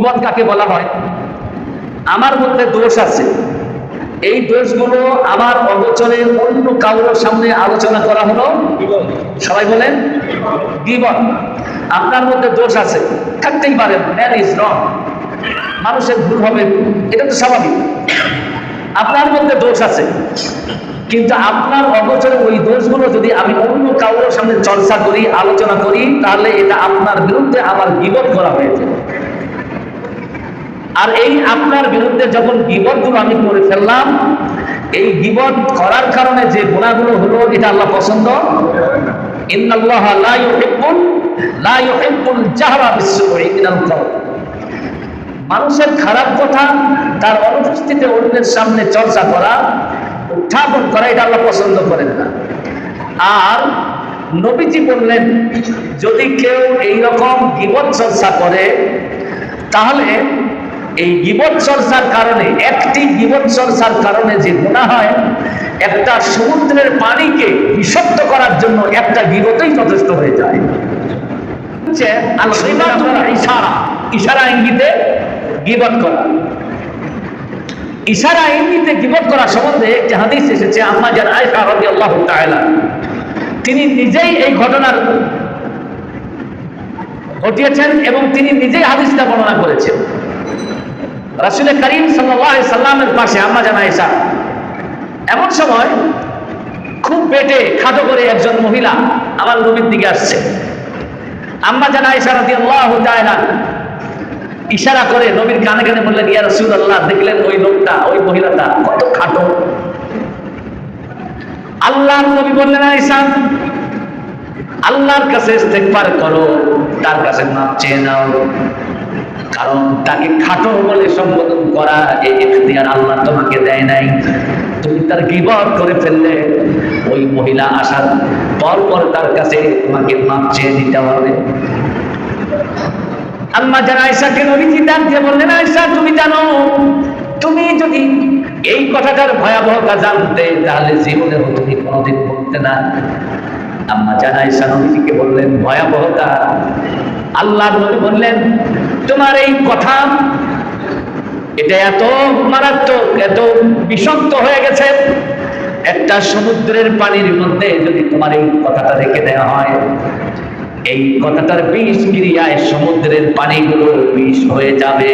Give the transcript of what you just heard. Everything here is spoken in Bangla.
গীবত কাকে বলা হয়? আমার মধ্যে দোষ আছে, এই দোষগুলো আমার অগোচরে অন্য কারোর সামনে আলোচনা করা হলো সবাই বলেন গীবত। আপনার মধ্যে দোষ আছে, থাকতেই পারে, ম্যান ইজ রং, মানুষের ভুল হবে, এটা তো স্বাভাবিক। আপনার মধ্যে দোষ আছে, কিন্তু আপনার অগোচরে ওই দোষগুলো যদি আমি অন্য কারোর সামনে চর্চা করি, আলোচনা করি, তাহলে এটা আপনার বিরুদ্ধে আমার গীবত করা হয়েছে। আর এই আপনার বিরুদ্ধে যখন গীবতগুলো আমি করে ফেললাম, এই গীবত করার কারণে যে গুনাহগুলো হলো, এটা আল্লাহ পছন্দ। ইন্নাল্লাহা লা ইউহিব্বুল জাহরা বিস-সুই মিনাল কওল। মানুষের খারাপ কথা তার অনুপস্থিতিতে অন্যের সামনে চর্চা করা, উত্থাপন করা, এটা আল্লাহ পছন্দ করেন না। আর নবীজি বললেন, যদি কেউ এইরকম গীবত চর্চা করে, তাহলে এই গীবত চর্চার কারণে, একটি গীবত চর্চার কারণে যে গুনাহ হয়, একটা সমুদ্রের পানিকে বিশুদ্ধ করার জন্য একটা গীবতই যথেষ্ট হয়ে যায়। ইশারা ইঙ্গিতে গীবত করা। ইশারা ইঙ্গিতে গীবত করা সম্বন্ধে একটি হাদিস এসেছে, আম্মা জান আয়েশা রাদিয়াল্লাহু তাআলা, তিনি নিজেই এই ঘটনার ঘটিয়েছেন এবং তিনি নিজেই হাদিসটা বর্ণনা করেছেন। রাসূল করিম সাল্লাল্লাহু আলাইহি সাল্লামের পাশে আম্মা জান আয়েশা, এমন সময় খুব পেটে খাটো করে একজন মহিলা আমার নবীর দিকে আসছে। আম্মা জান আয়েশা রাদিয়াল্লাহু তাআলা ইশারা করে নবীর কানে কানে বললেন, ইয়া রাসূলুল্লাহ, দেখলেন ওই লোকটা, ওই মহিলাটা কত খাটো। আল্লাহর নবী বললেন, আয়েশা, আল্লাহর কাছে ইস্তেগফার করো, তার কাছে মাপ চেয়ে নাও, কারণ তাকে খাটো বলে সম্বোধন করা এই ইখতিয়ার আল্লাহ তোমাকে দেয় নাই। তুমি তার গীবত করে ফেললে, ওই মহিলা আসার পর তার কাছে তোমাকে মাপ চেয়ে নিতে হবে। আম্মা জান আয়েশাকে নবীজি ডাক দিয়ে বললেন, আয়েশা, তুমি জানো, তুমি যদি এই কথাটার ভয়াবহতা জানতে, তাহলে জীবনেও তুমি কোনোদিন বলতে না। আম্মা জান আয়েশা নবীজিকে বললেন, ভয়াবহতা? আল্লাহর নবী বললেন, তোমার এই কথা এটা এত মারাত্মক, এত বিষাক্ত হয়ে গেছে, একটা সমুদ্রের পানির মধ্যে যদি তোমার এই কথাটা রেখে দেওয়া হয়, এই কথাটার বিষ ক্রিয়ায় সমুদ্রের পানিগুলো বিষ হয়ে যাবে।